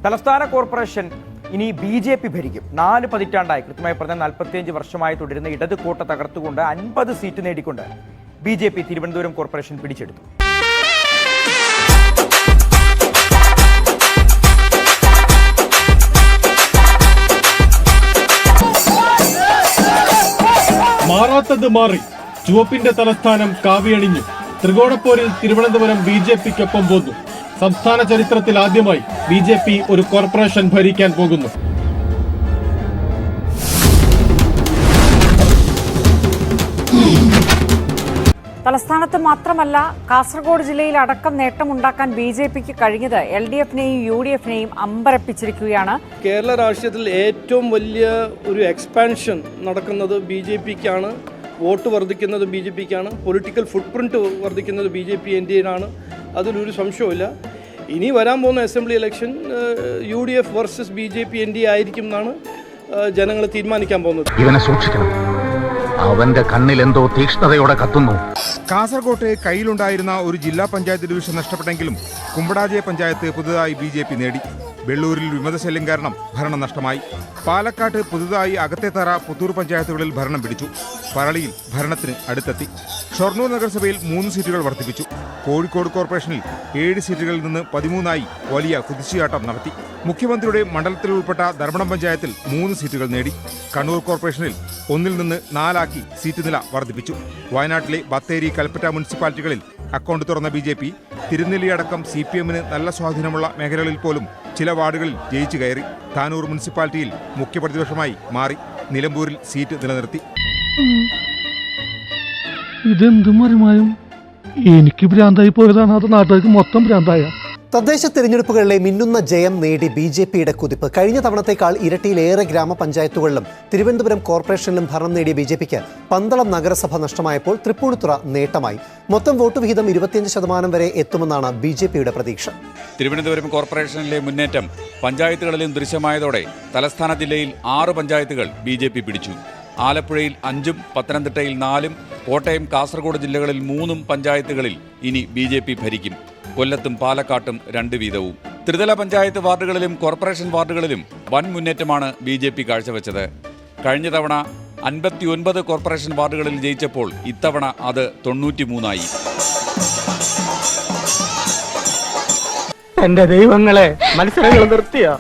തലസ്ഥാന കോർപ്പറേഷൻ ഇനി BJP ഭരിക്കും. 4 പതിറ്റാണ്ടായി, കൃത്യമായി പറഞ്ഞാൽ 45 വർഷമായി തുടരുന്ന ഇടത് കോട്ട തകർത്തുകൊണ്ട് 50 സീറ്റ് നേടിക്കൊണ്ട് BJP തിരുവനന്തപുരം കോർപ്പറേഷൻ പിടിച്ചെടുത്തു. മാറാത്തത് മാറി, ചുവപ്പിന്റെ തലസ്ഥാനം കാവിയണിഞ്ഞു. ത്രികോണപ്പോരിൽ തിരുവനന്തപുരം BJPക്കൊപ്പം പോന്നു. സംസ്ഥാന ചരിത്രത്തിൽ ആദ്യമായി BJP ഒരു കോർപ്പറേഷൻ ഭരിക്കാൻ പോകുന്നു. തലസ്ഥാനത്ത് മാത്രമല്ല കാസർഗോഡ് ജില്ലയിൽ അടക്കം നേട്ടമുണ്ടാക്കാൻ BJPക്ക് കഴിഞ്ഞത് LDFനെയും UDFനെയും അമ്പരപ്പിച്ചിരിക്കുകയാണ്. കേരള രാഷ്ട്രീയത്തിൽ ഏറ്റവും വലിയ ഒരു എക്സ്പാൻഷൻ നടക്കുന്നത് BJPക്കാണ്. വോട്ട് വർദ്ധിക്കുന്നത് BJPക്കാണ്. പൊളിറ്റിക്കൽ ഫുട് പ്രിന്റ് വർദ്ധിക്കുന്നത് BJP NDAനാണ്. അതിലൊരു സംശയവുമില്ല. ഇനി വരാൻ പോകുന്ന assembly election UDF versus BJP NDA ആയിരിക്കും എന്നാണ് ജനങ്ങൾ തീരുമാനിക്കാൻ പോകുന്നത്. ഇവനെ സൂക്ഷിക്കണം, അവന്റെ കണ്ണിൽ എന്തോ തീക്ഷ്ണതയോടെ കത്തുന്നു. കാസർകോട്ടെ കയ്യിലുണ്ടായിരുന്ന ഒരു ജില്ലാ പഞ്ചായത്ത് ഡിവിഷൻ നഷ്ടപ്പെട്ടെങ്കിലും കുമ്പടാജയ പഞ്ചായത്ത് പുതുതായി BJP നേടി. വെള്ളൂരിൽ വിമതശല്യം കാരണം ഭരണം നഷ്ടമായി. പാലക്കാട്ട് പുതുതായി അകത്തേത്തറ, പുത്തൂർ പഞ്ചായത്തുകളിൽ ഭരണം പിടിച്ചു. പറളിയിൽ ഭരണത്തിന് അടുത്തെത്തി. ഷൊർണൂർ നഗരസഭയിൽ 3 സീറ്റുകൾ വർദ്ധിപ്പിച്ചു. കോഴിക്കോട് കോർപ്പറേഷനിൽ 7 സീറ്റുകളിൽ നിന്ന് 13ആയി വലിയ കുതിച്ചുചാട്ടം നടത്തി. മുഖ്യമന്ത്രിയുടെ മണ്ഡലത്തിൽ ഉൾപ്പെട്ട ധർമ്മടം പഞ്ചായത്തിൽ 3 സീറ്റുകൾ നേടി. കണ്ണൂർ കോർപ്പറേഷനിൽ 1 നിന്ന് 4 സീറ്റ് നില വർദ്ധിപ്പിച്ചു. വയനാട്ടിലെ ബത്തേരി, കൽപ്പറ്റ മുനിസിപ്പാലിറ്റികളിൽ അക്കൗണ്ട് തുറന്ന BJP തിരുനെല്ലിയടക്കം CPMന് നല്ല സ്വാധീനമുള്ള മേഖലകളിൽ പോലും ചില വാർഡുകളിൽ ജയിച്ചു കയറി. താനൂർ മുനിസിപ്പാലിറ്റിയിൽ മുഖ്യപ്രതിപക്ഷമായി മാറി. നിലമ്പൂരിൽ സീറ്റ് നിലനിർത്തി. ഇതെന്തും മറിമായും എനിക്ക് ഭ്രാന്തായി പോയതാണ്, അത് നാട്ടുകാർക്ക് മൊത്തം ഭ്രാന്തായ. തദ്ദേശ തെരഞ്ഞെടുപ്പുകളിലെ മിന്നുന്ന ജയം നേടി BJPയുടെ കുതിപ്പ്. കഴിഞ്ഞ തവണത്തേക്കാൾ ഇരട്ടിയിലേറെ ഗ്രാമപഞ്ചായത്തുകളിലും തിരുവനന്തപുരം കോർപ്പറേഷനിലും ഭരണം നേടിയ BJPക്ക് പന്തളം നഗരസഭ നഷ്ടമായപ്പോൾ തൃപ്പൂണിത്തുറ നേട്ടമായി. മൊത്തം വോട്ട് വിഹിതം 25% വരെ എത്തുമെന്നാണ് BJPയുടെ പ്രതീക്ഷ. തിരുവനന്തപുരം കോർപ്പറേഷനിലെ മുന്നേറ്റം പഞ്ചായത്തുകളിലും ദൃശ്യമായതോടെ തലസ്ഥാന ജില്ലയിൽ 6 പഞ്ചായത്തുകൾ BJP പിടിച്ചു. ആലപ്പുഴയിൽ 5ഉം പത്തനംതിട്ടയിൽ 4ഉം കോട്ടയം, കാസർഗോഡ് ജില്ലകളിൽ 3 പഞ്ചായത്തുകളിൽ ഇനി BJP ഭരിക്കും. കൊല്ലത്തും പാലക്കാട്ടും 2 വീതവും. ത്രിതല പഞ്ചായത്ത് വാർഡുകളിലും കോർപ്പറേഷൻ വാർഡുകളിലും വൻ മുന്നേറ്റമാണ് BJP കാഴ്ചവെച്ചത്. കഴിഞ്ഞ തവണ 59 കോർപ്പറേഷൻ വാർഡുകളിൽ ജയിച്ചപ്പോൾ ഇത്തവണ അത് 93ആയി. എന്റെ ദൈവങ്ങളെ, മത്സരങ്ങൾ നിർത്തിയോ?